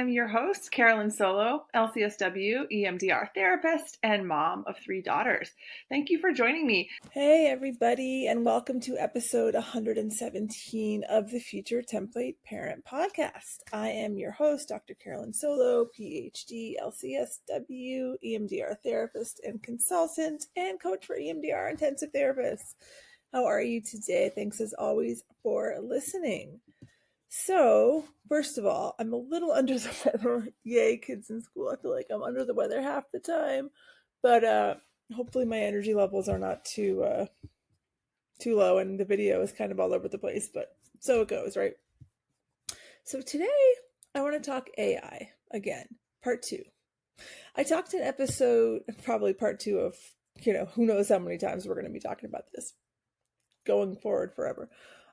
I'm your host, Carolyn Solo, LCSW, EMDR therapist, and mom of 3 daughters. Thank you for joining me. Hey, everybody, and welcome to episode 117 of the Future Template Parent Podcast. I am your host, Dr. Carolyn Solo, PhD, LCSW, EMDR therapist and consultant, and coach for EMDR Intensive therapists. How are you today? Thanks as always for listening. So, first of all, I'm a little under the weather. Yay, kids in school. I feel like I'm under the weather half the time. But hopefully my energy levels are not too low, and the video is kind of all over the place, but so it goes, right? So today I want to talk AI again, part 2. I talked in episode, probably part 2 of, who knows how many times we're going to be talking about this going forward forever.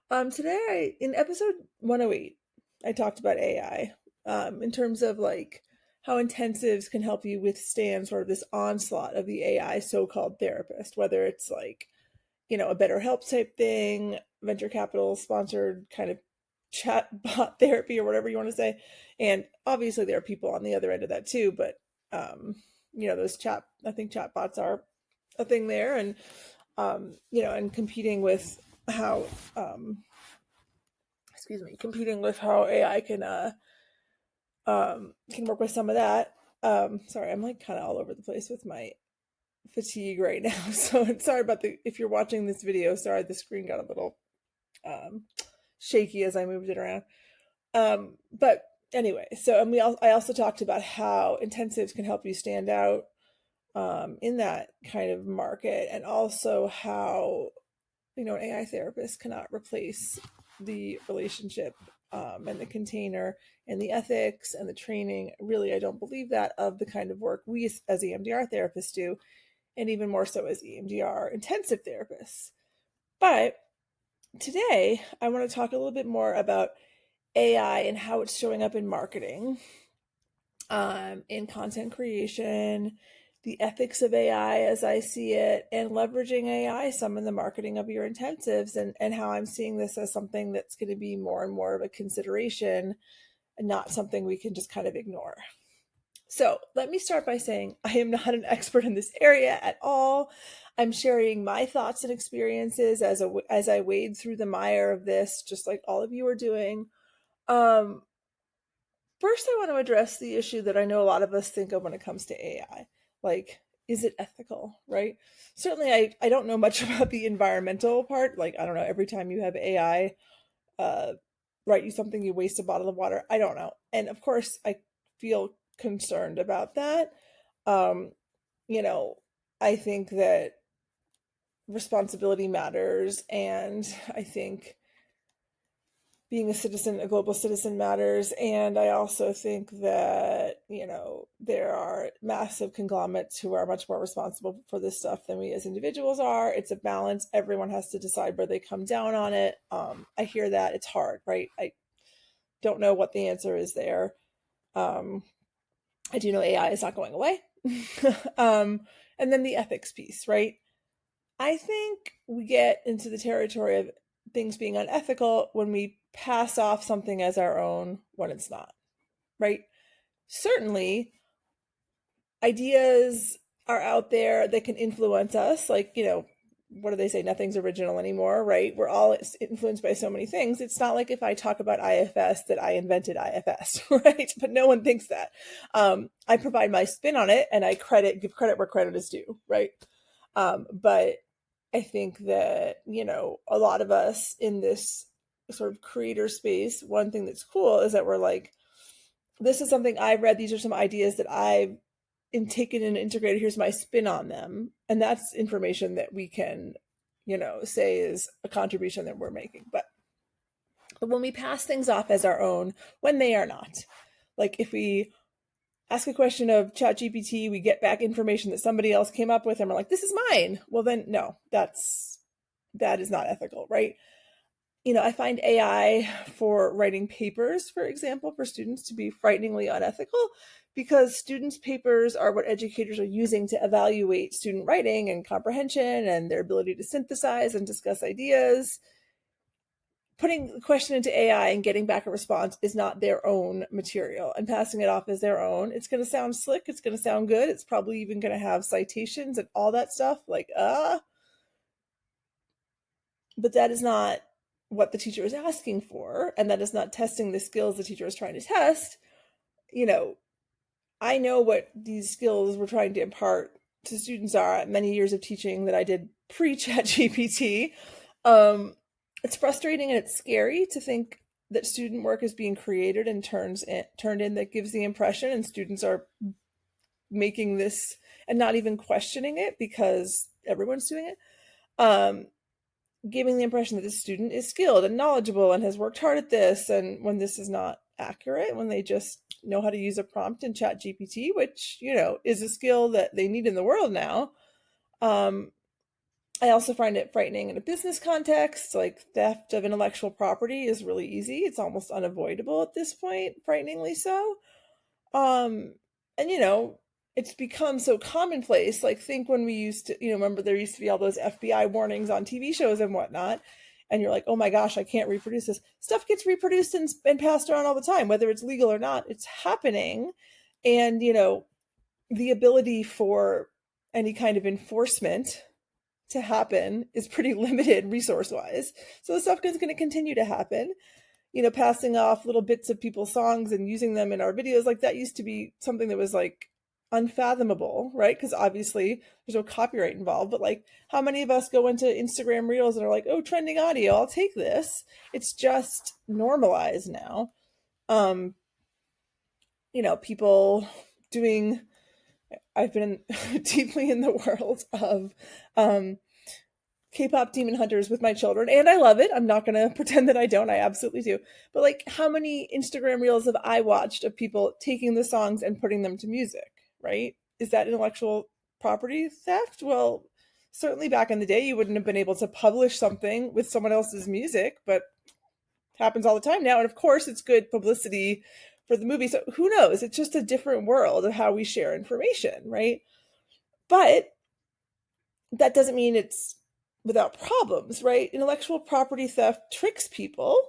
Today, in episode 108, I talked about AI in terms of like how intensives can help you withstand sort of this onslaught of the AI so-called therapist, whether it's like, a BetterHelp type thing, venture capital sponsored kind of chat bot therapy or whatever you want to say. And obviously there are people on the other end of that too, but I think chat bots are a thing there, and and competing with how AI can work with some of that. Sorry, I'm like kind of all over the place with my fatigue right now, so sorry about if you're watching this video, sorry the screen got a little shaky as I moved it around. But anyway, so I also talked about how intensives can help you stand out in that kind of market, and also how an AI therapist cannot replace the relationship and the container and the ethics and the training. Really, I don't believe that, of the kind of work we as EMDR therapists do, and even more so as EMDR intensive therapists. But today, I want to talk a little bit more about AI and how it's showing up in marketing, in content creation, the ethics of AI as I see it, and leveraging AI some in the marketing of your intensives, and how I'm seeing this as something that's going to be more and more of a consideration and not something we can just kind of ignore. So let me start by saying I am not an expert in this area at all. I'm sharing my thoughts and experiences as I wade through the mire of this, just like all of you are doing. First, I want to address the issue that I know a lot of us think of when it comes to AI. Like, is it ethical, right? Certainly, I don't know much about the environmental part. Like, I don't know, every time you have AI write you something, you waste a bottle of water. I don't know. And of course, I feel concerned about that. Um, I think that responsibility matters, and I think being a global citizen matters. And I also think that, there are massive conglomerates who are much more responsible for this stuff than we as individuals are. It's a balance. Everyone has to decide where they come down on it. I hear that. It's hard, right? I don't know what the answer is there. I do know AI is not going away. And then the ethics piece, right? I think we get into the territory of things being unethical when we pass off something as our own when it's not, right? Certainly, ideas are out there that can influence us. Like, what do they say? Nothing's original anymore, right? We're all influenced by so many things. It's not like if I talk about IFS that I invented IFS, right? But no one thinks that. I provide my spin on it, and I give credit where credit is due, right? But I think that, a lot of us in this sort of creator space, one thing that's cool is that we're like, this is something I've read. These are some ideas that I've taken and integrated. Here's my spin on them. And that's information that we can, say is a contribution that we're making. But when we pass things off as our own, when they are not, like if we ask a question of ChatGPT, we get back information that somebody else came up with, and we're like, this is mine. Well, then no, that is not ethical, right? I find AI for writing papers, for example, for students to be frighteningly unethical, because students' papers are what educators are using to evaluate student writing and comprehension and their ability to synthesize and discuss ideas. putting the question into AI and getting back a response is not their own material, and passing it off as their own. It's going to sound slick. It's going to sound good. It's probably even going to have citations and all that stuff. But that is not what the teacher is asking for, and that is not testing the skills the teacher is trying to test. I know what these skills we're trying to impart to students are at many years of teaching that I did pre-ChatGPT. It's frustrating and it's scary to think that student work is being created and turned in that gives the impression, and students are making this and not even questioning it because everyone's doing it, giving the impression that the student is skilled and knowledgeable and has worked hard at this, and when this is not accurate, when they just know how to use a prompt in ChatGPT, which is a skill that they need in the world now. I also find it frightening in a business context. Like, theft of intellectual property is really easy. It's almost unavoidable at this point, frighteningly so. And it's become so commonplace. Like, think when we used to, remember there used to be all those FBI warnings on TV shows and whatnot. And you're like, oh my gosh, I can't reproduce this. Stuff gets reproduced and passed around all the time, whether it's legal or not. It's happening. And, the ability for any kind of enforcement to happen is pretty limited resource-wise. So the stuff is going to continue to happen. Passing off little bits of people's songs and using them in our videos, like that used to be something that was like unfathomable, right? Because obviously there's no copyright involved, but like, how many of us go into Instagram Reels and are like, oh, trending audio, I'll take this. It's just normalized now. People doing, I've been deeply in the world of K-pop demon hunters with my children, and I love it. I'm not going to pretend that I don't. I absolutely do. But like, how many Instagram Reels have I watched of people taking the songs and putting them to music, right? Is that intellectual property theft? Well, certainly back in the day, you wouldn't have been able to publish something with someone else's music, but it happens all the time now. And of course, it's good publicity for the movie. So who knows? It's just a different world of how we share information, right? But that doesn't mean it's without problems, right? Intellectual property theft tricks people.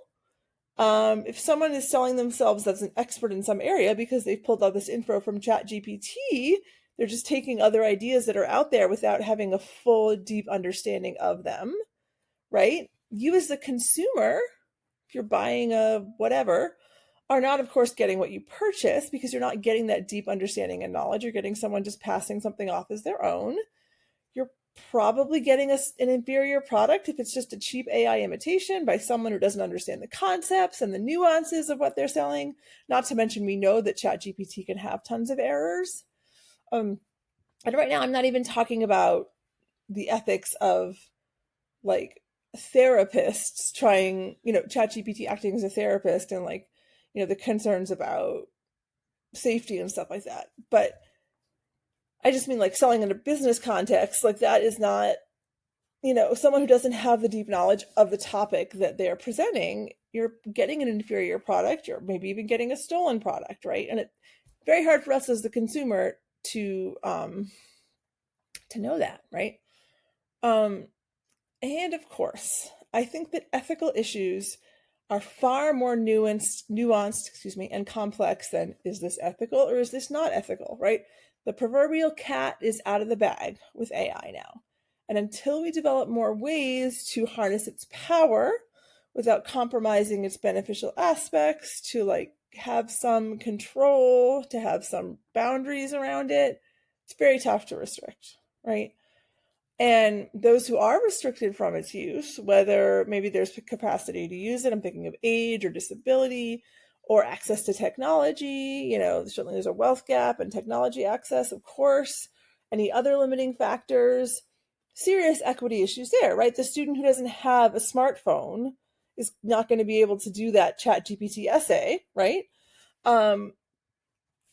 If someone is selling themselves as an expert in some area because they've pulled all this info from ChatGPT, they're just taking other ideas that are out there without having a full, deep understanding of them, right? You as the consumer, if you're buying a whatever, are not, of course, getting what you purchase because you're not getting that deep understanding and knowledge. You're getting someone just passing something off as their own. You're probably getting an inferior product if it's just a cheap AI imitation by someone who doesn't understand the concepts and the nuances of what they're selling. Not to mention, we know that ChatGPT can have tons of errors. And right now, I'm not even talking about the ethics of like therapists trying, ChatGPT acting as a therapist and like, the concerns about safety and stuff like that. But I just mean like selling in a business context, like that is not, someone who doesn't have the deep knowledge of the topic that they're presenting, you're getting an inferior product, or maybe even getting a stolen product, right? And it's very hard for us as the consumer to know that, right? And of course, I think that ethical issues are far more nuanced, and complex than, is this ethical or is this not ethical, right? The proverbial cat is out of the bag with AI now. And until we develop more ways to harness its power without compromising its beneficial aspects, to like have some control, to have some boundaries around it, it's very tough to restrict, right? And those who are restricted from its use, whether maybe there's capacity to use it, I'm thinking of age or disability or access to technology, certainly there's a wealth gap and technology access, of course, any other limiting factors, serious equity issues there, right? The student who doesn't have a smartphone is not going to be able to do that ChatGPT essay, right? And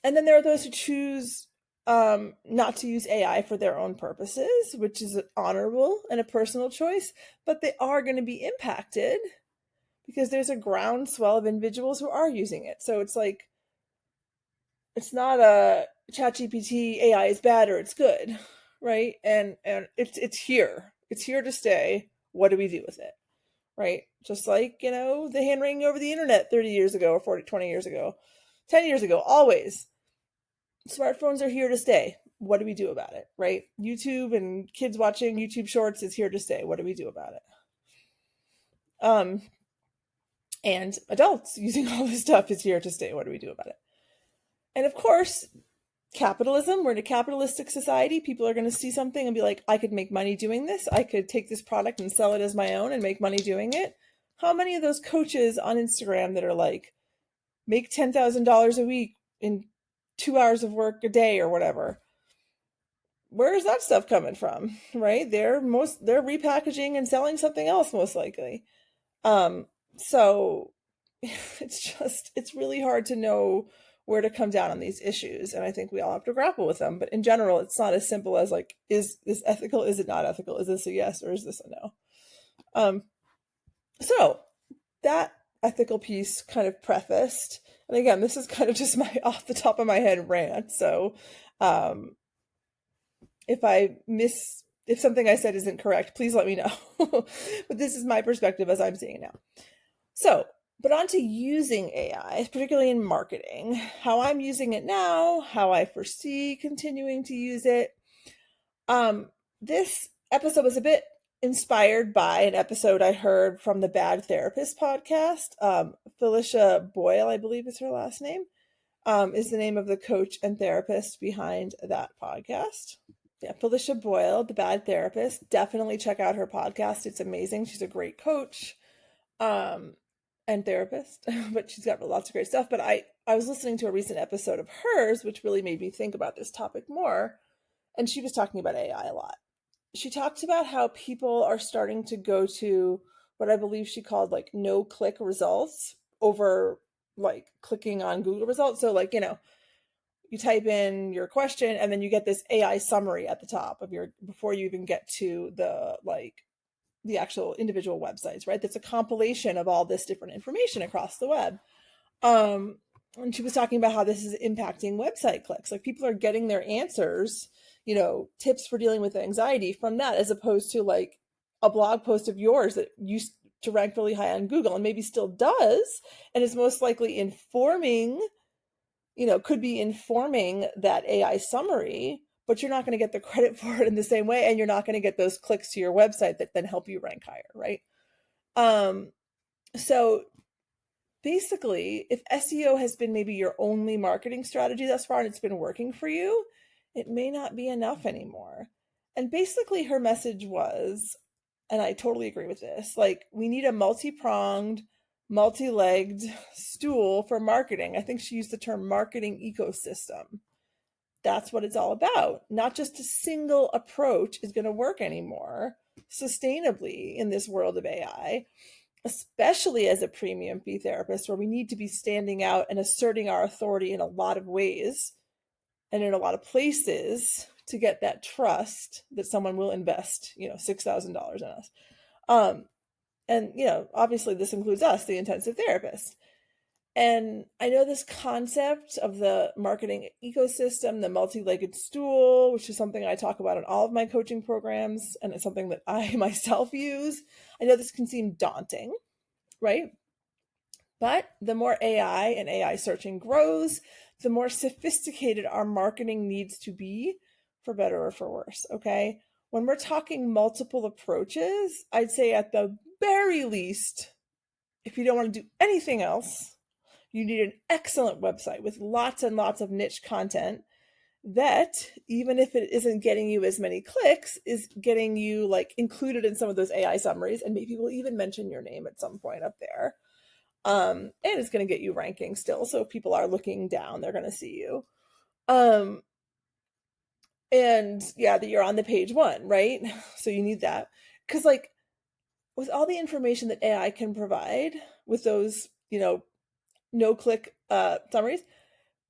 then there are those who choose not to use AI for their own purposes, which is honorable and a personal choice, but they are going to be impacted because there's a groundswell of individuals who are using it. So it's like, it's not a ChatGPT AI is bad or it's good, right? And it's here. It's here to stay. What do we do with it? right? Just like, the hand wringing over the internet 30 years ago or 40, 20 years ago, 10 years ago, always. Smartphones are here to stay. What do we do about it, right? YouTube and kids watching YouTube shorts is here to stay. What do we do about it? And adults using all this stuff is here to stay. What do we do about it? And of course, capitalism, we're in a capitalistic society. People are going to see something and be like, I could make money doing this. I could take this product and sell it as my own and make money doing it. How many of those coaches on Instagram that are like, make $10,000 a week in 2 hours of work a day or whatever? Where is that stuff coming from, right? They're repackaging and selling something else, most likely. So it's really hard to know where to come down on these issues. And I think we all have to grapple with them. But in general, it's not as simple as like, is this ethical? Is it not ethical? Is this a yes or is this a no? So that ethical piece kind of prefaced. And again, this is kind of just my off the top of my head rant. So if something I said isn't correct, please let me know. But this is my perspective as I'm seeing it now. So, but on to using AI, particularly in marketing, how I'm using it now, how I foresee continuing to use it. This episode was a bit inspired by an episode I heard from the Bad Therapist podcast. Felicia Boyle, I believe is her last name, is the name of the coach and therapist behind that podcast. Yeah, Felicia Boyle, the Bad Therapist. Definitely check out her podcast. It's amazing. She's a great coach and therapist, but she's got lots of great stuff. But I was listening to a recent episode of hers, which really made me think about this topic more. And she was talking about AI a lot. She talked about how people are starting to go to what I believe she called like no-click results over like clicking on Google results. So like, you type in your question and then you get this AI summary at the top of before you even get to the actual individual websites, right? That's a compilation of all this different information across the web. And she was talking about how this is impacting website clicks. Like people are getting their answers, tips for dealing with anxiety from that, as opposed to like a blog post of yours that used to rank really high on Google and maybe still does, and is most likely informing, could be informing that AI summary, but you're not going to get the credit for it in the same way. And you're not going to get those clicks to your website that then help you rank higher, right? So basically, if SEO has been maybe your only marketing strategy thus far and it's been working for you, it may not be enough anymore. And basically her message was, and I totally agree with this, like we need a multi-pronged, multi-legged stool for marketing. I think she used the term marketing ecosystem. That's what it's all about. Not just a single approach is going to work anymore sustainably in this world of AI, especially as a premium fee therapist, where we need to be standing out and asserting our authority in a lot of ways and in a lot of places to get that trust that someone will invest, $6,000 in us. And, obviously this includes us, the intensive therapist. And I know this concept of the marketing ecosystem, the multi-legged stool, which is something I talk about in all of my coaching programs, and it's something that I myself use. I know this can seem daunting, right? But the more AI and AI searching grows, the more sophisticated our marketing needs to be, for better or for worse, okay? When we're talking multiple approaches, I'd say at the very least, if you don't want to do anything else, you need an excellent website with lots and lots of niche content that, even if it isn't getting you as many clicks, is getting you like included in some of those AI summaries, and maybe we'll even mention your name at some point up there. And it's going to get you ranking still. So if people are looking down, they're going to see you. And yeah, that you're on the page one, right? So you need that. Because like with all the information that AI can provide with those, no-click summaries,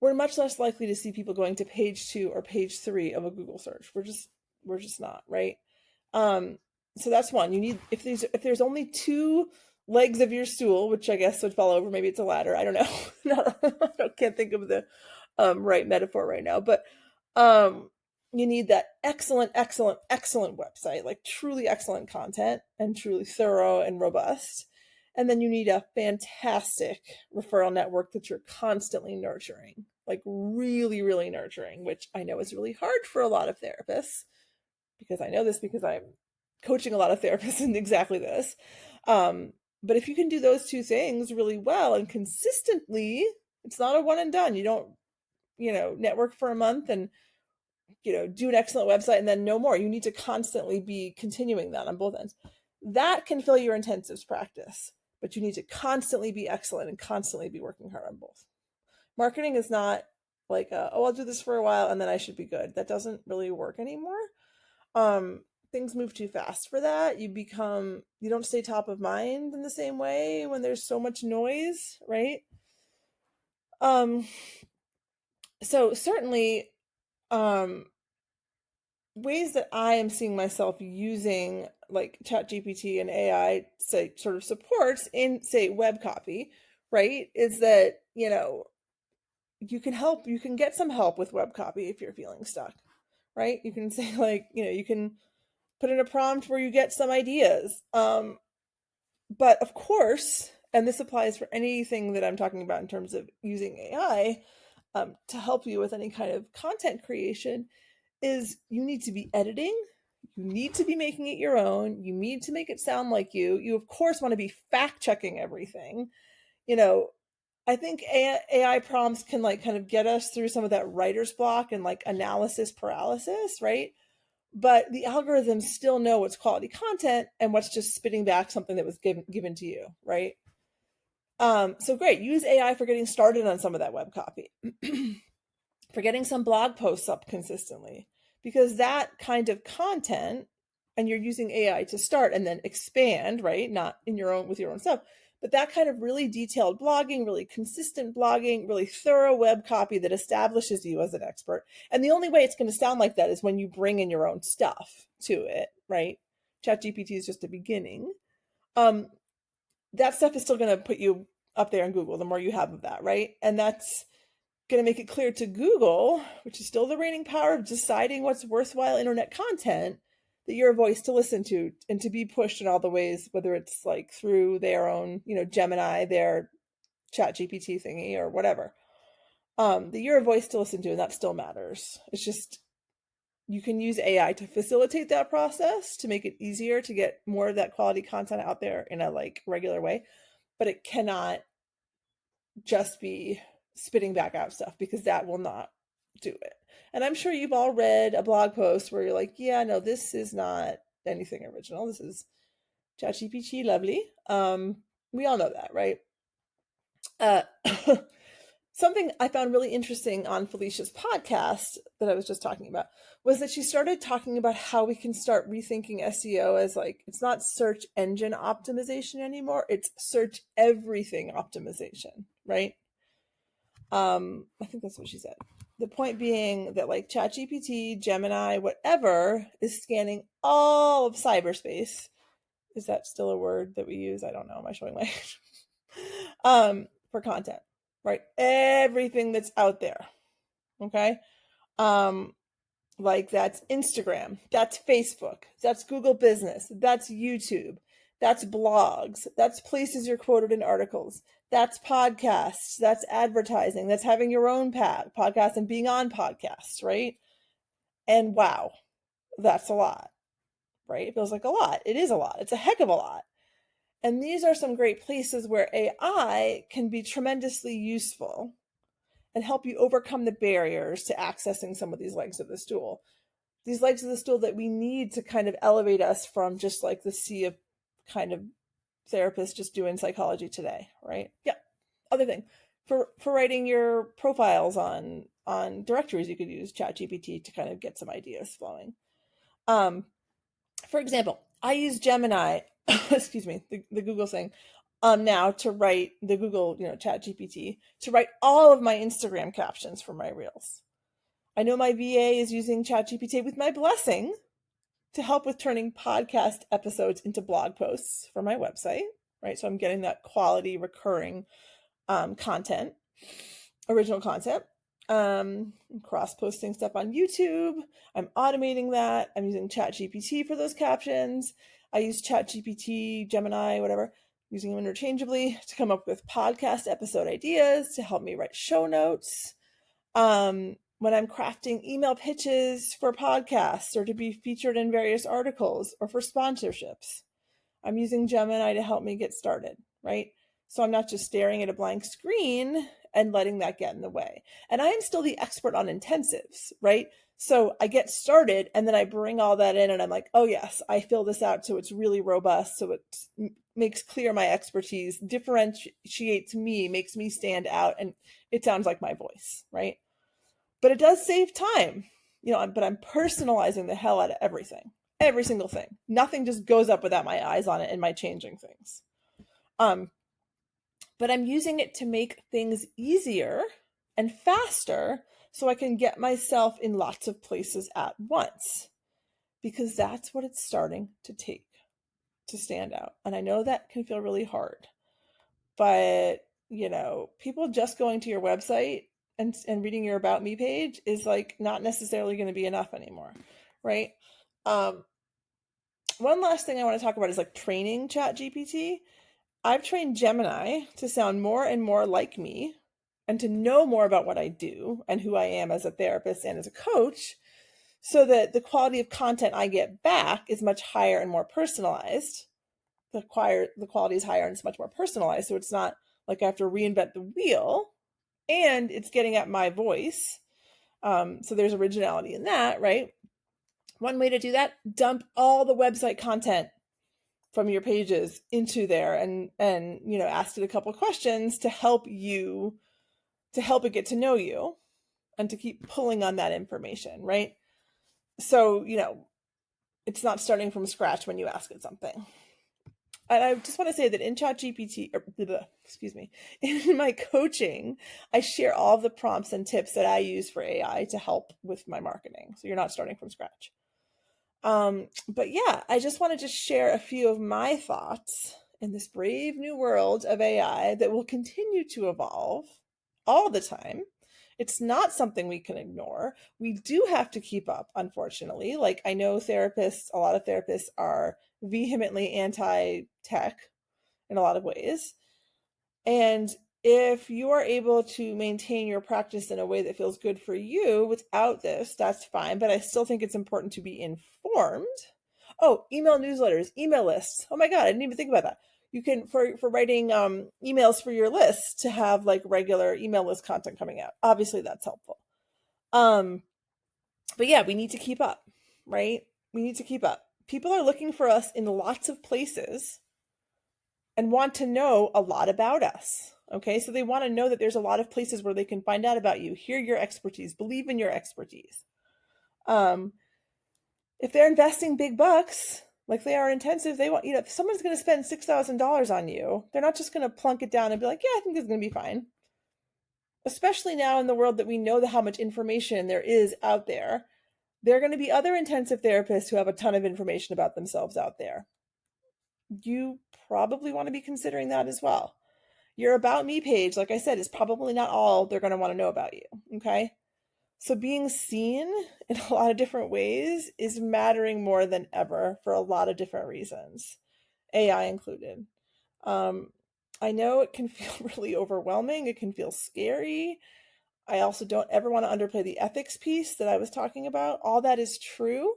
we're much less likely to see people going to page 2 or page 3 of a Google search. We're just not, right? So that's one. You need, if there's only 2 legs of your stool, which I guess would fall over, maybe it's a ladder, I don't know. I can't think of the right metaphor right now, but you need that excellent, excellent, excellent website, like truly excellent content and truly thorough and robust. And then you need a fantastic referral network that you're constantly nurturing, like really, really nurturing, which I know is really hard for a lot of therapists, because I know this because I'm coaching a lot of therapists in exactly this. But if you can do those two things really well and consistently, it's not a one and done. You don't, network for a month and, do an excellent website and then no more. You need to constantly be continuing that on both ends. That can fill your intensives practice, but you need to constantly be excellent and constantly be working hard on both. Marketing is not like, I'll do this for a while and then I should be good. That doesn't really work anymore. Things move too fast for that. You don't stay top of mind in the same way when there's so much noise, right? So certainly, ways that I am seeing myself using like ChatGPT and AI, say, sort of supports in, say, web copy, right, is that, you can get some help with web copy if you're feeling stuck, right? You can say, like, you can put in a prompt where you get some ideas. But of course, and this applies for anything that I'm talking about in terms of using AI to help you with any kind of content creation, is you need to be editing. You need to be making it your own. You need to make it sound like you. You, of course, want to be fact checking everything. I think AI prompts can like kind of get us through some of that writer's block and like analysis paralysis, right? But the algorithms still know what's quality content and what's just spitting back something that was given to you, right? So great, use AI for getting started on some of that web copy, for getting some blog posts up consistently, because that kind of content, and you're using AI to start and then expand, right? Not in your own, with your own stuff, but that kind of really detailed blogging, really consistent blogging, really thorough web copy that establishes you as an expert. And the only way it's going to sound like that is when you bring in your own stuff to it, right? ChatGPT is just a beginning. That stuff is still going to put you up there in Google the more you have of that, right? And that's going to make it clear to Google, which is still the reigning power of deciding what's worthwhile internet content, that you're a voice to listen to and to be pushed in all the ways, whether it's like through their own, Gemini, their chat GPT thingy or whatever, that you're a voice to listen to, and that still matters. It's just, you can use AI to facilitate that process, to make it easier to get more of that quality content out there in a like regular way, but it cannot just be spitting back out stuff, because that will not do it. And I'm sure you've all read a blog post where you're like, yeah, no, this is not anything original. This is ChatGPT lovely. We all know that, right? Uh, Something I found really interesting on Felicia's podcast that I was just talking about was that she started talking about how we can start rethinking SEO as like, it's not search engine optimization anymore, it's search everything optimization, right? I think that's what she said. The point being that like ChatGPT, Gemini, whatever is scanning all of cyberspace. Is that still a word that we use? I don't know. Am I showing my for content, right? Everything that's out there. Okay. Like that's Instagram, that's Facebook, that's Google Business, that's YouTube, that's blogs, that's places you're quoted in articles, that's podcasts, that's advertising, that's having your own podcast and being on podcasts, right? And wow, that's a lot, right? It feels like a lot. It is a lot. It's a heck of a lot. And these are some great places where AI can be tremendously useful and help you overcome the barriers to accessing some of these legs of the stool. These legs of the stool that we need to kind of elevate us from just like the sea of kind of therapists just doing psychology today, right? Yeah. Other thing, for writing your profiles on directories, you could use ChatGPT to kind of get some ideas flowing. For example, I use Gemini, excuse me, the Google thing, now to write the Google, ChatGPT to write all of my Instagram captions for my reels. I know my VA is using ChatGPT with my blessing to help with turning podcast episodes into blog posts for my website, right? So I'm getting that quality recurring content, original content. cross-posting stuff on YouTube. I'm automating that. I'm using ChatGPT for those captions. I use ChatGPT, Gemini, whatever, using them interchangeably to come up with podcast episode ideas, to help me write show notes. When I'm crafting email pitches for podcasts or to be featured in various articles or for sponsorships, I'm using Gemini to help me get started, right? So I'm not just staring at a blank screen and letting that get in the way. And I am still the expert on intensives, right? So I get started and then I bring all that in and I'm like, oh yes, I fill this out so it's really robust, so it makes clear my expertise, differentiates me, makes me stand out, and it sounds like my voice, right? But it does save time, but I'm personalizing the hell out of everything, every single thing. Nothing just goes up without my eyes on it and my changing things. But I'm using it to make things easier and faster so I can get myself in lots of places at once, because that's what it's starting to take to stand out. And I know that can feel really hard, but people just going to your website and reading your About Me page is like not necessarily going to be enough anymore, right? One last thing I want to talk about is like training ChatGPT. I've trained Gemini to sound more and more like me and to know more about what I do and who I am as a therapist and as a coach, so that the quality of content I get back is much higher and more personalized. The quality is higher and it's much more personalized, so it's not like I have to reinvent the wheel, and it's getting at my voice. So there's originality in that, right? One way to do that: dump all the website content from your pages into there, and ask it a couple of questions to help it get to know you and to keep pulling on that information, right? So it's not starting from scratch when you ask it something. And I just want to say that in ChatGPT, excuse me, in my coaching, I share all of the prompts and tips that I use for AI to help with my marketing. So you're not starting from scratch. But yeah, I just want to just share a few of my thoughts in this brave new world of AI that will continue to evolve all the time. It's not something we can ignore. We do have to keep up, unfortunately. Like, I know a lot of therapists are vehemently anti-tech in a lot of ways. And if you are able to maintain your practice in a way that feels good for you without this, that's fine. But I still think it's important to be informed. Oh, email newsletters, email lists. Oh my God, I didn't even think about that. You can, for writing emails for your lists, to have like regular email list content coming out. Obviously, that's helpful. But yeah, we need to keep up, right? We need to keep up. People are looking for us in lots of places and want to know a lot about us. Okay, so they want to know that there's a lot of places where they can find out about you, hear your expertise, believe in your expertise. If they're investing big bucks, like they are intensive, they want, if someone's going to spend $6,000 on you, they're not just going to plunk it down and be like, yeah, I think it's going to be fine. Especially now in the world that we know how much information there is out there, there are going to be other intensive therapists who have a ton of information about themselves out there. You probably want to be considering that as well. Your About Me page, like I said, is probably not all they're going to want to know about you, okay? So being seen in a lot of different ways is mattering more than ever for a lot of different reasons, AI included. I know it can feel really overwhelming. It can feel scary. I also don't ever want to underplay the ethics piece that I was talking about. All that is true,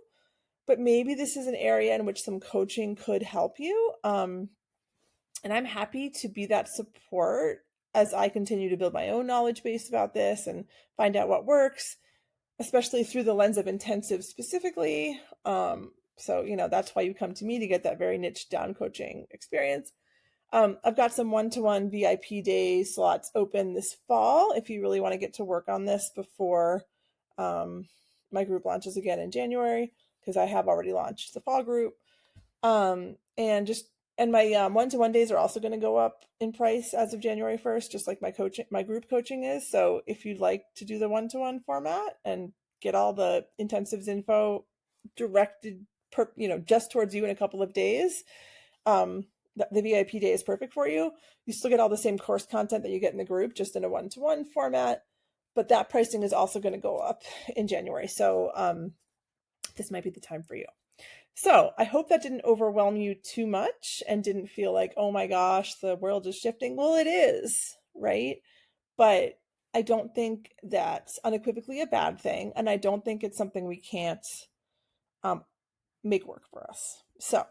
but maybe this is an area in which some coaching could help you. And I'm happy to be that support as I continue to build my own knowledge base about this and find out what works, especially through the lens of intensive specifically. So, that's why you come to me, to get that very niche down coaching experience. I've got some one-to-one VIP day slots open this fall if you really want to get to work on this before my group launches again in January, because I have already launched the fall group. And my one-to-one days are also going to go up in price as of January 1st, just like my group coaching is. So if you'd like to do the one-to-one format and get all the intensives info directed just towards you in a couple of days, the VIP day is perfect for you. You still get all the same course content that you get in the group, just in a one-to-one format. but that pricing is also going to go up in January. So this might be the time for you. So I hope that didn't overwhelm you too much and didn't feel like, oh my gosh, the world is shifting. Well, it is, right? But I don't think that's unequivocally a bad thing. And I don't think it's something we can't make work for us. So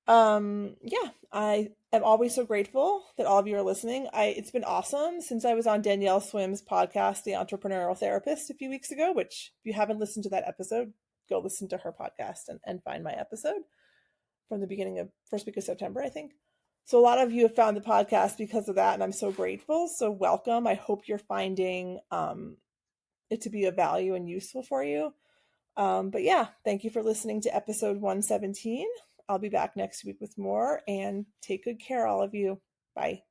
yeah, I am always so grateful that all of you are listening. It's been awesome since I was on Danielle Swim's podcast, The Entrepreneurial Therapist, a few weeks ago, which if you haven't listened to that episode, go listen to her podcast and find my episode from the beginning of first week of September, I think. So a lot of you have found the podcast because of that, and I'm so grateful. So welcome. I hope you're finding it to be of value and useful for you. But yeah, thank you for listening to episode 117. I'll be back next week with more, and take good care, all of you. Bye.